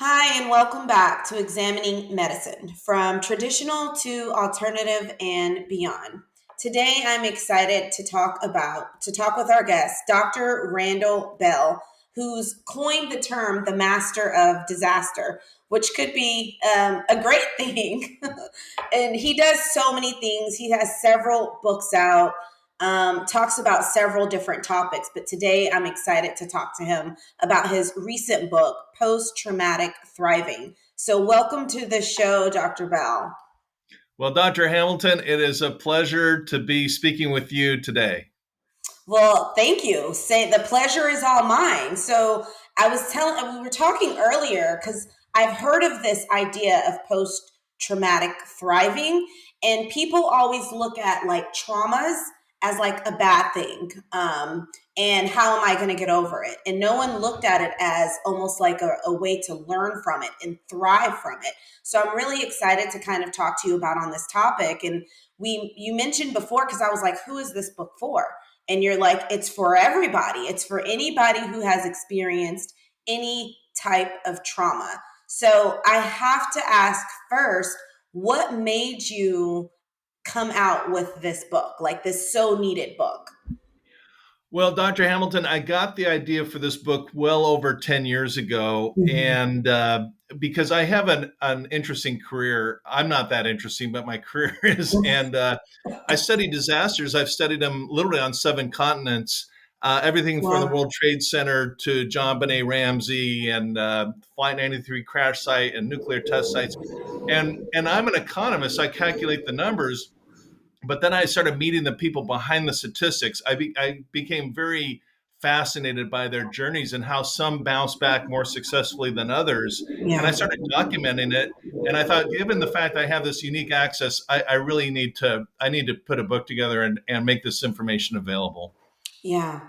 Hi, and welcome back to Examining Medicine from traditional to alternative and beyond. Today, I'm excited to talk with our guest, Dr. Randall Bell, who's coined the term the master of disaster, which could be a great thing. And he does so many things. He has several books out, talks about several different topics. But today, I'm excited to talk to him about his recent book, Post Traumatic Thriving. So, welcome to the show, Dr. Bell. Well, Dr. Hamilton, it is a pleasure to be speaking with you today. Well, thank you. Say the pleasure is all mine. So, we were talking earlier because I've heard of this idea of post traumatic thriving, and people always look at like traumas as like a bad thing. And how am I going to get over it? And no one looked at it as almost like a way to learn from it and thrive from it. So I'm really excited to kind of talk to you about on this topic. And you mentioned before, because I was like, who is this book for? And you're like, it's for everybody. It's for anybody who has experienced any type of trauma. So I have to ask first, what made you come out with this book, like this so needed book? Well, Dr. Hamilton, I got the idea for this book well over 10 years ago. Mhm. And because I have an interesting career, I'm not that interesting, but my career is. And I study disasters. I've studied them literally on 7 continents, everything from the Wow. World Trade Center to Jon Benet Ramsey and Flight 93 crash site and nuclear test sites. And I'm an economist. I calculate the numbers. But then I started meeting the people behind the statistics. I became very fascinated by their journeys and how some bounce back more successfully than others. And I Yeah. started documenting it. And I thought, given the fact I have this unique access, I really need to put a book together and make this information available. Yeah.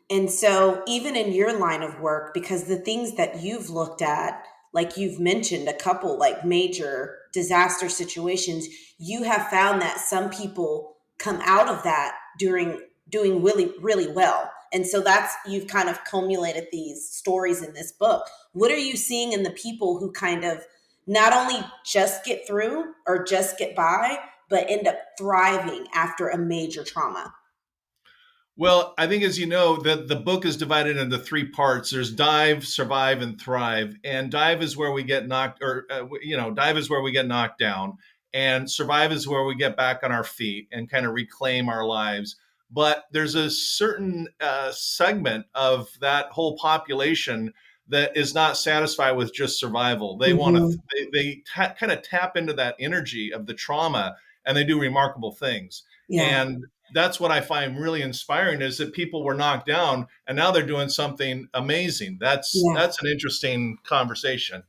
And so, even in your line of work, because the things that you've looked at, like you've mentioned a couple like major disaster situations, you have found that some people come out of that during doing really, really well. And so that's you've kind of cumulated these stories in this book. What are you seeing in the people who kind of not only just get through or just get by, but end up thriving after a major trauma? Well, I think, as you know, the book is divided into 3 parts. There's dive, survive, and thrive. And dive is where we get knocked, or dive is where we get knocked down, and survive is where we get back on our feet and kind of reclaim our lives. But there's a certain segment of that whole population that is not satisfied with just survival. They want to, Mhm. kind of tap into that energy of the trauma, and they do remarkable things. Yeah. And that's what I find really inspiring is that people were knocked down and now they're doing something amazing. Yeah. That's an interesting conversation.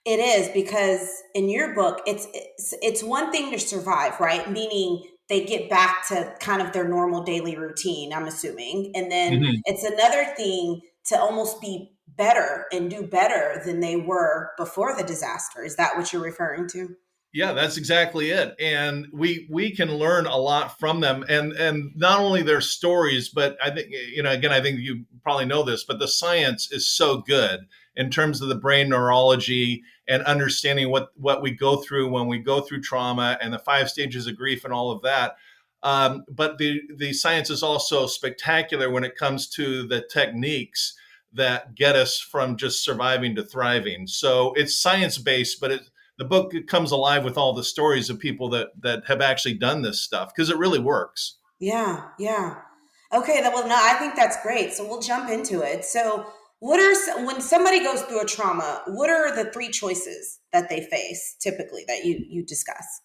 It is because in your book, it's one thing to survive, right? Meaning they get back to kind of their normal daily routine, I'm assuming. And then Mhm. it's another thing to almost be better and do better than they were before the disaster. Is that what you're referring to? Yeah, that's exactly it. And we can learn a lot from them, and not only their stories, but I think, again, I think you probably know this, but the science is so good in terms of the brain neurology and understanding what we go through when we go through trauma and the 5 stages of grief and all of that. But the science is also spectacular when it comes to the techniques that get us from just surviving to thriving. So it's science based, but the book comes alive with all the stories of people that have actually done this stuff because it really works. Yeah, yeah. Okay, well, no, I think that's great. So we'll jump into it. So, when somebody goes through a trauma, what are the three choices that they face typically that you discuss?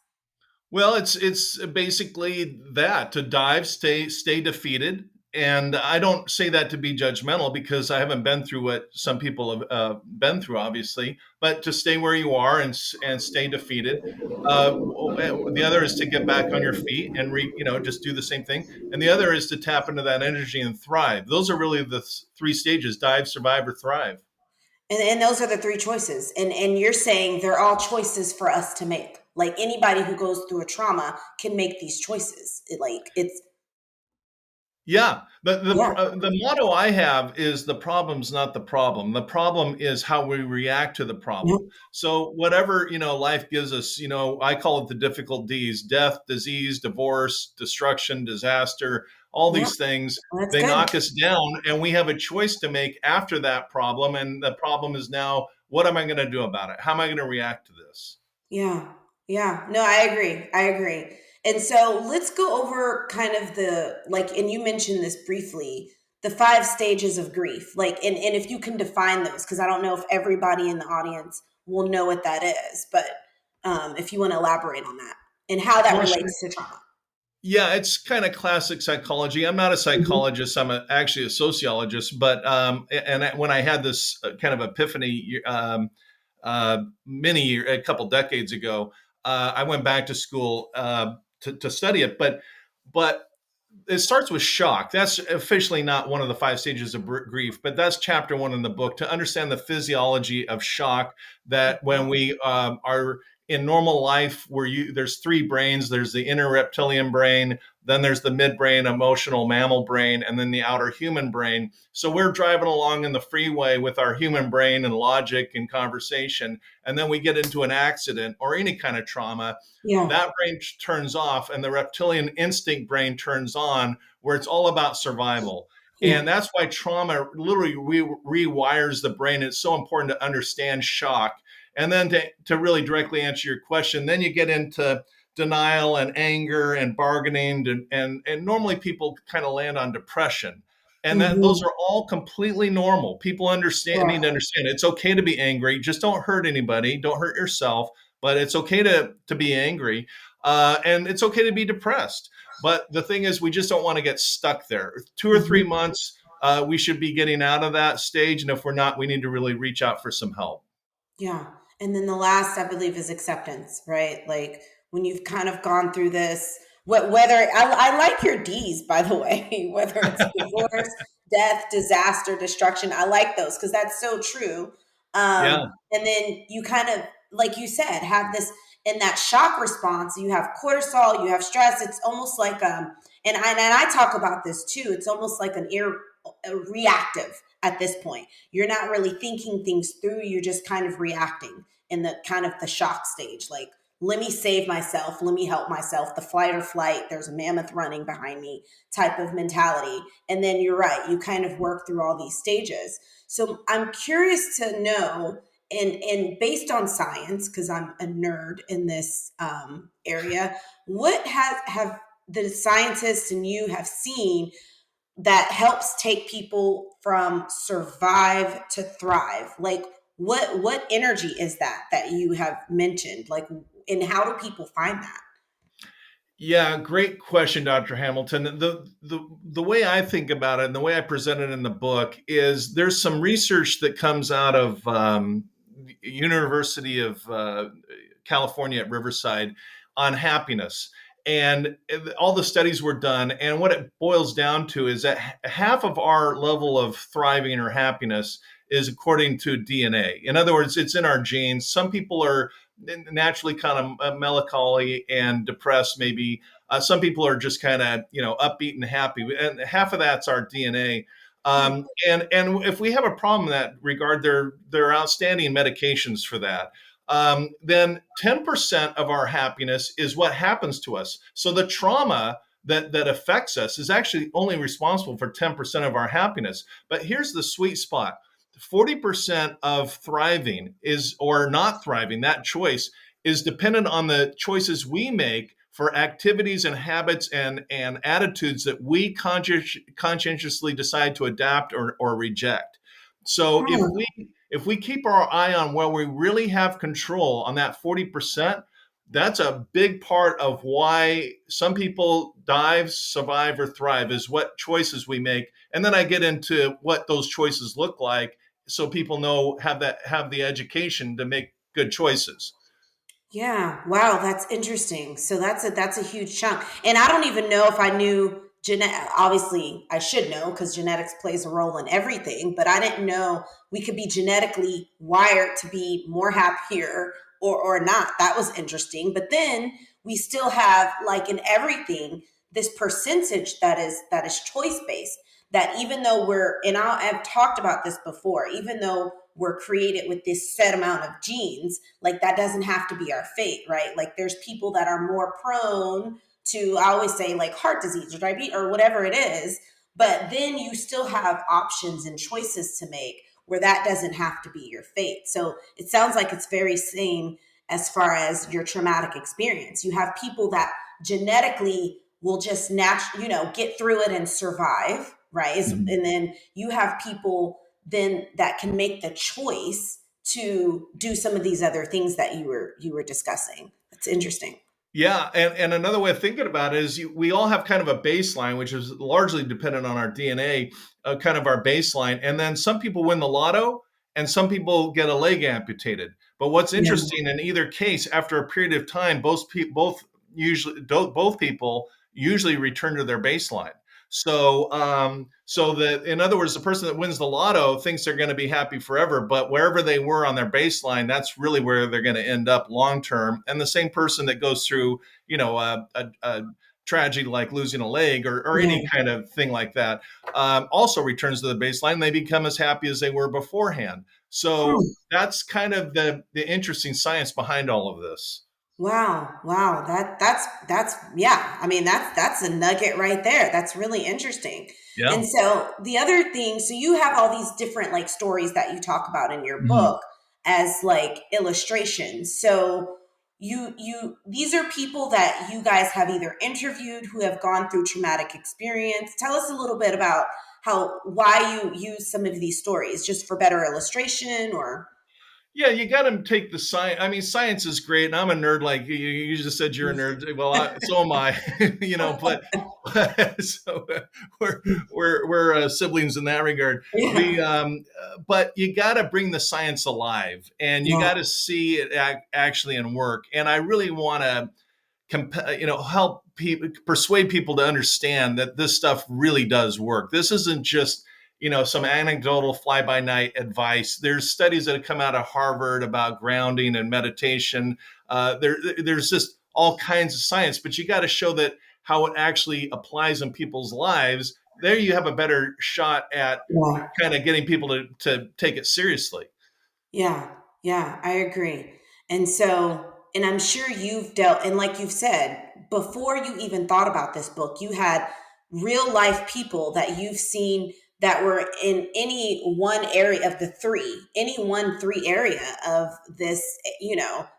Well, it's basically that to dive, stay defeated, and I don't say that to be judgmental because I haven't been through what some people have been through, obviously. But to stay where you are and stay defeated. The other is to get back on your feet and just do the same thing, and the other is to tap into that energy and thrive. Those are really the 3 stages: dive, survive, or thrive. And those are the three choices. And you're saying they're all choices for us to make. Like anybody who goes through a trauma can make these choices. It's Yeah, Yeah. the motto I have is the problem's not the problem. The problem is how we react to the Yeah. problem. So whatever, life gives us, I call it the difficult D's: death, disease, divorce, destruction, disaster, all Yeah. these things, That's they good. knock us down and we have a choice to make after that problem. And the problem is now, what am I going to do about it? How am I going to react to this? Yeah. Yeah. No, I agree. I agree. And so let's go over kind of the like, and you mentioned this briefly, the five stages of grief. Like, and if you can define those, because I don't know if everybody in the audience will know what that is, but if you want to elaborate on that and how that Well, sure. relates to trauma. Yeah, it's kind of classic psychology. I'm not a Mhm. psychologist. Actually a sociologist. But when I had this kind of epiphany a couple decades ago, I went back to school to study it. But it starts with shock. That's officially not one of the five stages of grief, but that's chapter one in the book, to understand the physiology of shock. That when we are in normal life, there's three brains. There's the inner reptilian brain, then there's the midbrain, emotional mammal brain, and then the outer human brain. So we're driving along in the freeway with our human brain and logic and conversation, and then we get into an accident or any kind of trauma. Yeah. That brain turns off and the reptilian instinct brain turns on, where it's all about survival. Yeah. And that's why trauma literally rewires the brain. It's so important to understand shock. And then to really directly answer your question, then you get into denial and anger and bargaining. And normally people kind of land on depression. And that those Hmm. are all completely normal. People need to understand it's okay to be angry. Just don't hurt anybody. Don't hurt yourself, but it's okay to be angry, and it's okay to be depressed. But the thing is, we just don't want to get stuck there. 2 or 3 months, we should be getting out of that stage, and if we're not, we need to really reach out for some help. Yeah. And then the last, I believe, is acceptance, right? Like when you've kind of gone through this, whether I like your D's, by the way, whether it's divorce, death, disaster, destruction, I like those because that's so true. Yeah, And then you kind of, like you said, have this in that shock response. You have cortisol, you have stress. It's almost like and I talk about this too. It's almost like a reactive at this point. You're not really thinking things through. You're just kind of reacting in the kind of the shock stage. Like, let me save myself. Let me help myself. The flight or flight, there's a mammoth running behind me type of mentality. And then you're right. You kind of work through all these stages. So I'm curious to know, and based on science, because I'm a nerd in this area, what have the scientists and you have seen that helps take people from survive to thrive? Like what energy is that you have mentioned? Like, and how do people find that? yeah, great question, Dr. Hamilton. The way I think about it and the way I present it in the book is there's some research that comes out of University of California at Riverside on happiness. And all the studies were done. And what it boils down to is that half of our level of thriving or happiness is according to DNA. In other words, it's in our genes. Some people are naturally kind of melancholy and depressed, maybe. Some people are just kind of, upbeat and happy. And half of that's our DNA. And if we have a problem in that regard, there are outstanding medications for that. Then 10% of our happiness is what happens to us. So the trauma that affects us is actually only responsible for 10% of our happiness. But here's the sweet spot: 40% of thriving is, or not thriving, that choice is dependent on the choices we make for activities and habits and attitudes that we conscientiously decide to adapt or reject. So if we keep our eye on where we really have control on that 40%, that's a big part of why some people dive, survive, or thrive, is what choices we make. And then I get into what those choices look like, so people have the education to make good choices. Yeah. Wow, that's interesting. So that's a huge chunk. And I don't even know if I knew genet obviously I should know because genetics plays a role in everything, but I didn't know we could be genetically wired to be more happier or not. That was interesting. But then we still have, like in everything, this percentage that is choice based, that even though I've talked about this before, even though we're created with this set amount of genes, like that doesn't have to be our fate, right? Like there's people that are more prone to, I always say, like heart disease or diabetes or whatever it is, but then you still have options and choices to make where that doesn't have to be your fate. So it sounds like it's very same as far as your traumatic experience. You have people that genetically will just get through it and survive, right? Mhm. And then you have people then that can make the choice to do some of these other things that you were discussing. That's interesting. Yeah, and another way of thinking about it is we all have kind of a baseline, which is largely dependent on our DNA, kind of our baseline. And then some people win the lotto, and some people get a leg amputated. But what's Yeah. interesting in either case, after a period of time, both people usually return to their baseline. So that in other words, the person that wins the lotto thinks they're going to be happy forever, but wherever they were on their baseline, that's really where they're going to end up long term. And the same person that goes through, a tragedy like losing a leg or Yeah. any kind of thing like that, also returns to the baseline. They become as happy as they were beforehand. So Hmm. that's kind of the interesting science behind all of this. Wow, wow. That's yeah. I mean, that's a nugget right there. That's really interesting. Yeah. And so the other thing, so you have all these different like stories that you talk about in your Mhm. book as like illustrations. So you these are people that you guys have either interviewed who have gone through traumatic experience. Tell us a little bit about why you use some of these stories, just for better illustration or Yeah, you got to take the science. I mean, science is great, and I'm a nerd. Like you just said, you're a nerd. Well, so am I. So we're siblings in that regard. yeah. But you got to bring the science alive, and you Yeah. got to see it actually in work. And I really want to help people, persuade people to understand that this stuff really does work. This isn't just some anecdotal fly by night advice. There's studies that have come out of Harvard about grounding and meditation. There's just all kinds of science, but you got to show that how it actually applies in people's lives. There you have a better shot at Yeah. kind of getting people to take it seriously. Yeah, yeah, I agree. And so, and I'm sure you've dealt, and like you've said, before you even thought about this book, you had real life people that you've seen that were in any one area of the three, any one three area of this,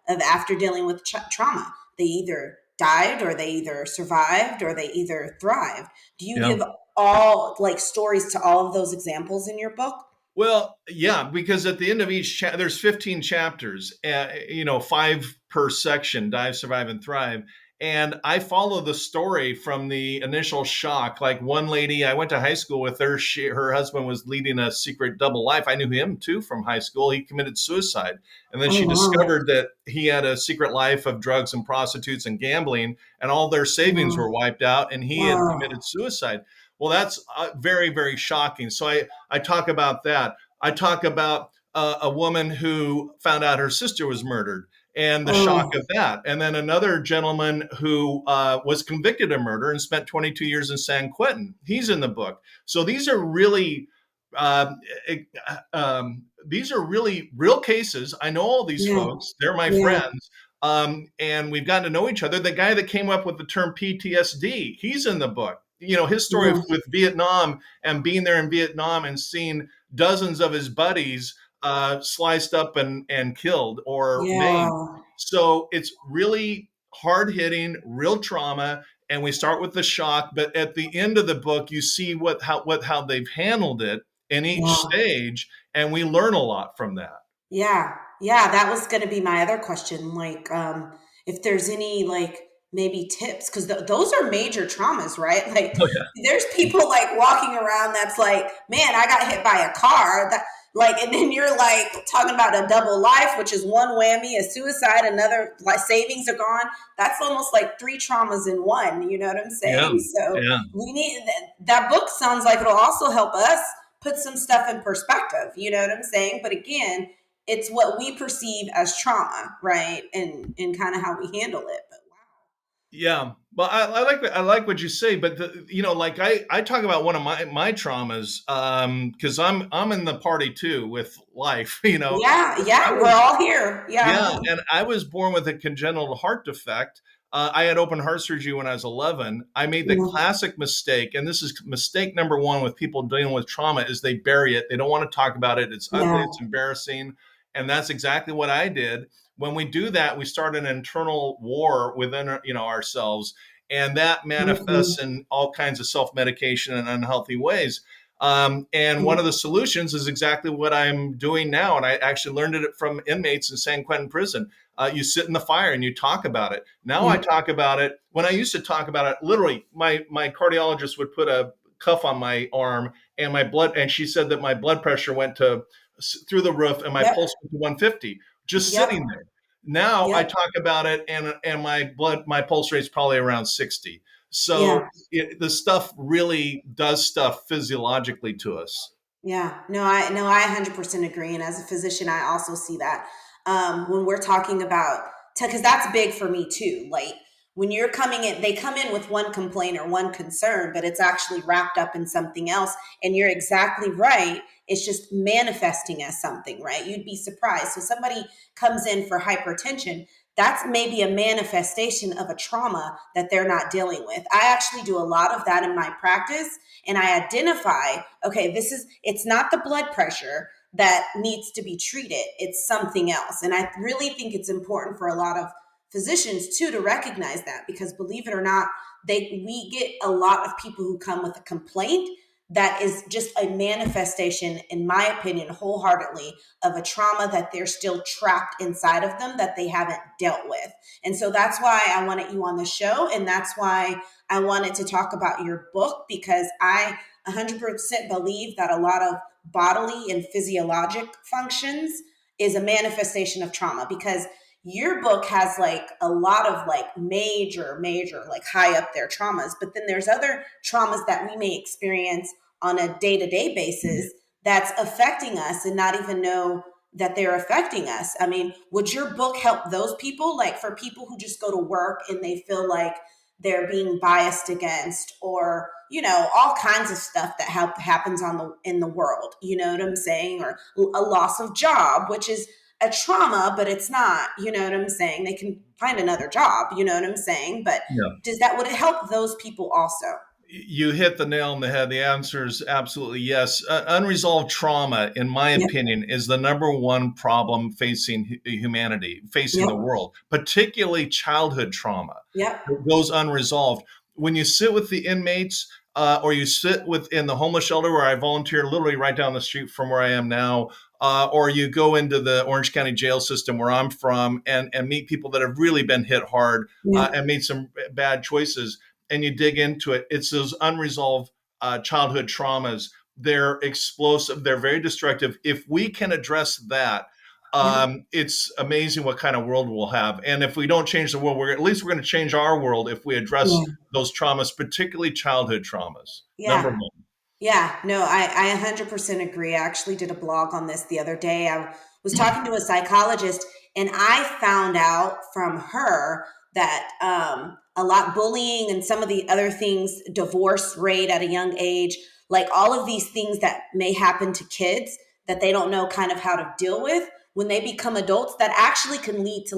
of after dealing with trauma. They either died or they either survived or they either thrived. Do you Yeah. give all like stories to all of those examples in your book? Well, yeah, because at the end of each there's 15 chapters, five per section: dive, survive, and thrive. And I follow the story from the initial shock. Like one lady I went to high school with her, her husband was leading a secret double life. I knew him too from high school. He committed suicide. And then Oh, she wow. discovered that he had a secret life of drugs and prostitutes and gambling, and all their savings were Wow. wiped out, and he had Wow. committed suicide. Well, that's very, very shocking. So I talk about that. I talk about a woman who found out her sister was murdered and the shock Oh, of that. And then another gentleman who was convicted of murder and spent 22 years in San Quentin. He's in the book. So um, these are really real cases. I know all these yeah. folks. They're my Yeah. friends. And we've gotten to know each other. The guy that came up with the term PTSD, he's in the book. His story Yeah. with Vietnam and being there in Vietnam and seeing dozens of his buddies sliced up and killed or maimed. Yeah. So it's really hard hitting, real trauma. And we start with the shock, but at the end of the book, you see how they've handled it in each Yeah. stage, and we learn a lot from that. Yeah. Yeah. That was going to be my other question. Like, if there's any, like, maybe tips, because those are major traumas, right? Like, Oh yeah, there's people like walking around that's like, man, I got hit by a car. That, like, and then you're like talking about a double life, which is one whammy, a suicide, another like savings are gone. That's almost like three traumas in one. You know what I'm yeah, saying? So yeah. we need that book sounds like it'll also help us put some stuff in perspective. You know what I'm saying? But again, it's what we perceive as trauma, right? And kind of how we handle it. But wow. Yeah. Well, I like what you say, but like I talk about one of my traumas, because I'm in the party too with life. Yeah, I yeah, we're was all here. Yeah, Yeah. and I was born with a congenital heart defect. I had open heart surgery when I was 11. I made the Yeah. classic mistake, and this is mistake number one with people dealing with trauma: is they bury it. They don't want to talk about it. It's ugly. Yeah. It's embarrassing, and that's exactly what I did. When we do that, we start an internal war within ourselves, and that Mhm. manifests in all kinds of self medication and unhealthy ways. And one Mhm. of the solutions is exactly what I'm doing now. And I actually learned it from inmates in San Quentin prison. You sit in the fire and you talk about it. Now I Yeah. talk about it. When I used to talk about it, literally, my cardiologist would put a cuff on my arm and and she said that my blood pressure went to through the roof and my Yep. pulse went to 150 just Yep. sitting there. Now I Yep. talk about it and my pulse rate's probably around 60. So Yeah. the stuff really does stuff physiologically to us. Yeah, no, I 100% agree. And as a physician, I also see that when we're talking about, because that's big for me too. Like when you're coming in, they come in with one complaint or one concern, but it's actually wrapped up in something else. And you're exactly right. It's just manifesting as something, right? You'd be surprised. So somebody comes in for hypertension. That's maybe a manifestation of a trauma that they're not dealing with. I actually do a lot of that in my practice, and I identify, okay, it's not the blood pressure that needs to be treated, it's something else. And I really think it's important for a lot of physicians too to recognize that, because believe it or not, we get a lot of people who come with a complaint that is just a manifestation, in my opinion, wholeheartedly, of a trauma that they're still trapped inside of them that they haven't dealt with. And so that's why I wanted you on the show, and that's why I wanted to talk about your book, because I 100% believe that a lot of bodily and physiologic functions is a manifestation of trauma, because your book has like a lot of like major like high up there traumas, but then there's other traumas that we may experience on a day-to-day basis that's affecting us and not even know that they're affecting us. I mean, would your book help those people, like for people who just go to work and they feel like they're being biased against, or all kinds of stuff that happens in the world, you know what I'm saying, or a loss of job, which is a trauma, but it's not, you know what I'm saying, they can find another job, you know what I'm saying, but Yeah. would it help those people also? You hit the nail on the head. The answer is absolutely yes. Unresolved trauma, in my Yep. opinion, is the number one problem facing humanity, facing Yep. the world, particularly childhood trauma Yep. that goes unresolved. When you sit with the inmates, or you sit in the homeless shelter where I volunteer, literally right down the street from where I am now, or you go into the Orange County jail system where I'm from and meet people that have really been hit hard, Yep. and made some bad choices, and you dig into it, it's those unresolved childhood traumas. They're explosive. They're very destructive. If we can address that, Yep. it's amazing what kind of world we'll have. And if we don't change the world, we're at least we're going to change our world if we address Yeah. those traumas, particularly childhood traumas. Number Yeah. one. Yeah, no, I 100% agree. I actually did a blog on this the other day. I was talking to a psychologist, and I found out from her that a lot bullying and some of the other things, divorce rate at a young age, like all of these things that may happen to kids that they don't know kind of how to deal with when they become adults, that actually can lead to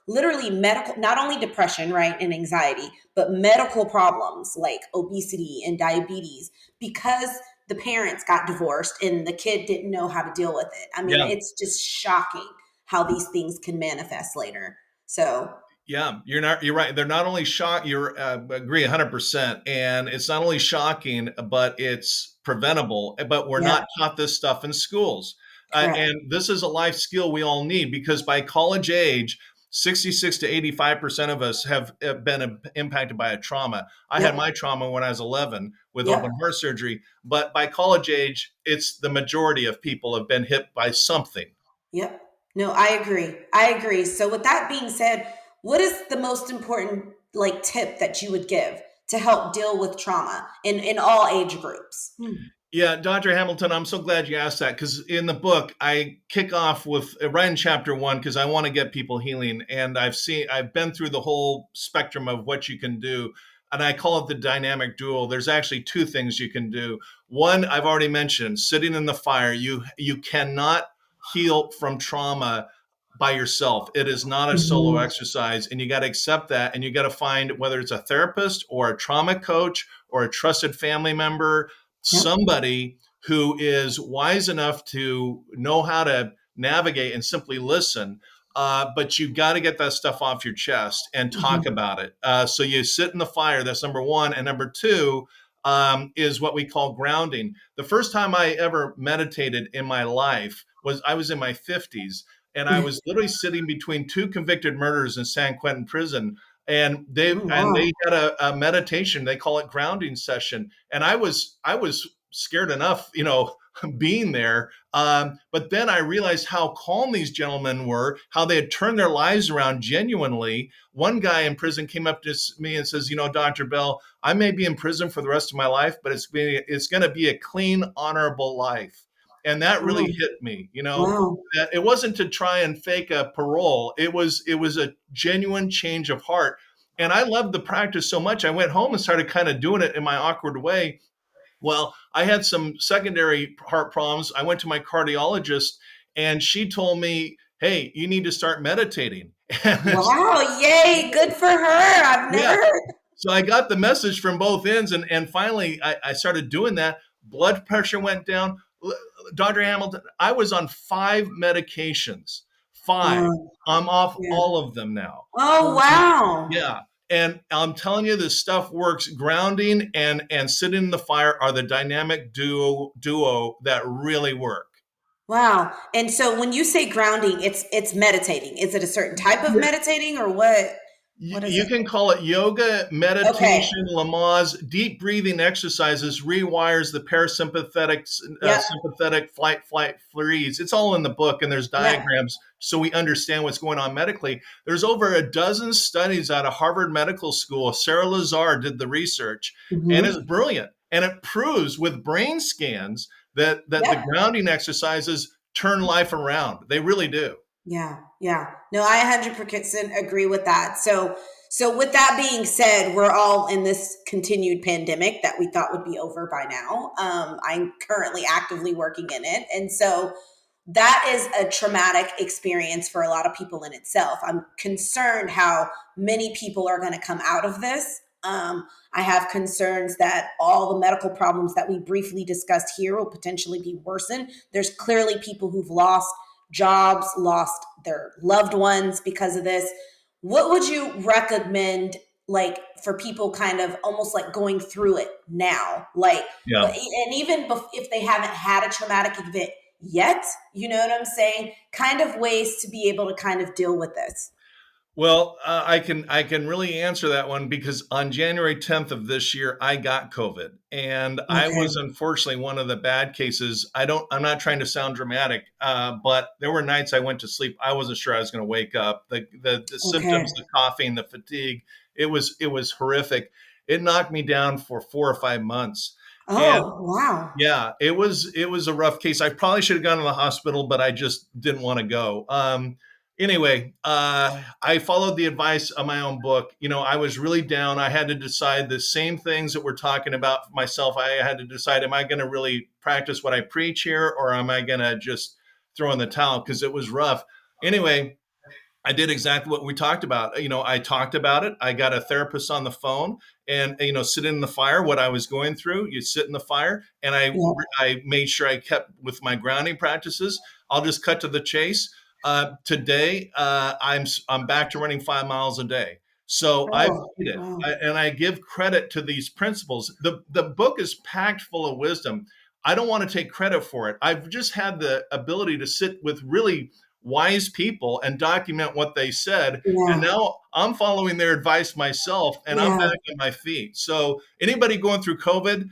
literally medical, not only depression, right, and anxiety, but medical problems like obesity and diabetes, because the parents got divorced and the kid didn't know how to deal with it. I mean, Yeah. it's just shocking how these things can manifest later. So, Yeah, you're right. They're not only shock. You're agree 100%, and it's not only shocking, but it's preventable. But we're yeah, not taught this stuff in schools, correct. and this is a life skill we all need, because by college age, 66 to 85% of us have been impacted by a trauma. I had Yep, my trauma when I was 11 with yep, open heart surgery, but by college age, it's the majority of people have been hit by something. yep. No, I agree. I agree. So, with that being said, what is the most important like tip that you would give to help deal with trauma in all age groups? Hmm. Yeah, Dr. Hamilton, I'm so glad you asked that because in the book I kick off with right in chapter one because I want to get people healing, and I've been through the whole spectrum of what you can do, and I call it the dynamic duel. There's actually two things you can do. One I've already mentioned, sitting in the fire. You cannot heal from trauma by yourself. It is not a solo Mhm. exercise, and you got to accept that, and you got to find whether it's a therapist or a trauma coach or a trusted family member, Yep. somebody who is wise enough to know how to navigate and simply listen. But you've got to get that stuff off your chest and talk Mhm. about it. So you sit in the fire. That's number one. And number two is what we call grounding. The first time I ever meditated in my life was I was in my 50s. And I was literally sitting between two convicted murderers in San Quentin prison, and Oh, wow. they had a meditation. They call it grounding session, and I was scared enough, being there. But then I realized how calm these gentlemen were, how they had turned their lives around genuinely. One guy in prison came up to me and says, Dr. Bell, I may be in prison for the rest of my life, but it's going to be a clean, honorable life. And that really Oh, hit me, wow. that it wasn't to try and fake a parole. It was a genuine change of heart. And I loved the practice so much. I went home and started kind of doing it in my awkward way. Well, I had some secondary heart problems. I went to my cardiologist and she told me, hey, you need to start meditating. And Wow. Yay. Good for her. I've never yeah. heard. So I got the message from both ends. And finally, I started doing that. Blood pressure went down. Dr. Hamilton, I was on 5 medications. Five. Wow. I'm off Yeah. all of them now. Oh, Um, wow. yeah. And I'm telling you, this stuff works. Grounding and sitting in the fire are the dynamic duo that really work. Wow. And so when you say grounding, it's meditating. Is it a certain type of Yeah. meditating or what? What is You it? can call it yoga, Okay. meditation, Lamaze. Deep breathing exercises rewires the parasympathetic, Yep. sympathetic flight, freeze. It's all in the book, and there's Yep. diagrams so we understand what's going on medically. There's over a dozen studies out of Harvard Medical School. Sarah Lazar did the research, and it's Hmm. brilliant. And it proves with brain scans that the Yep. grounding exercises turn life around. They really do. Yeah, yeah. No, I 100% agree with that. So with that being said, we're all in this continued pandemic that we thought would be over by now. I'm currently actively working in it, and so that is a traumatic experience for a lot of people in itself. I'm concerned how many people are going to come out of this. I have concerns that all the medical problems that we briefly discussed here will potentially be worsened. There's clearly people who've lost jobs, lost their loved ones because of this. What would you recommend, like, for people kind of almost like going through it now? Like, but, Yeah. and even if they haven't had a traumatic event yet, you know what I'm saying? Kind of ways to be able to kind of deal with this. Well, I can really answer that one because on January 10th of this year, I got COVID, and I Okay. was unfortunately one of the bad cases. I'm not trying to sound dramatic, but there were nights I went to sleep. I wasn't sure I was going to wake up. The Okay. symptoms, the coughing, the fatigue, it was horrific. It knocked me down for 4 or 5 months, and Oh, wow. yeah, it was a rough case. I probably should have gone to the hospital, but I just didn't want to go. Anyway, I followed the advice of my own book. I was really down. I had to decide the same things that we're talking about for myself. I had to decide, am I going to really practice what I preach here, or am I going to just throw in the towel? Because it was rough. Anyway, I did exactly what we talked about. I talked about it. I got a therapist on the phone, and sit in the fire. What I was going through, you sit in the fire, and I Yeah. I made sure I kept with my grounding practices. I'll just cut to the chase. Today, I'm back to running 5 miles a day. So I've Oh, made it, wow. and I give credit to these principles. The book is packed full of wisdom. I don't want to take credit for it. I've just had the ability to sit with really wise people and document what they said. And Yeah. now I'm following their advice myself, and I'm Yeah. back on my feet. So anybody going through COVID,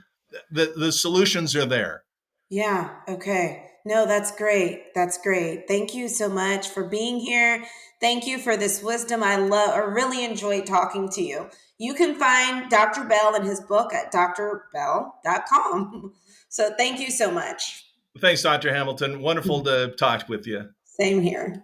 the solutions are there. Yeah. Okay. No, that's great. That's great. Thank you so much for being here. Thank you for this wisdom. I really enjoyed talking to you. You can find Dr. Bell and his book at drbell.com. So thank you so much. Thanks, Dr. Hamilton. Wonderful to talk with you. Same here.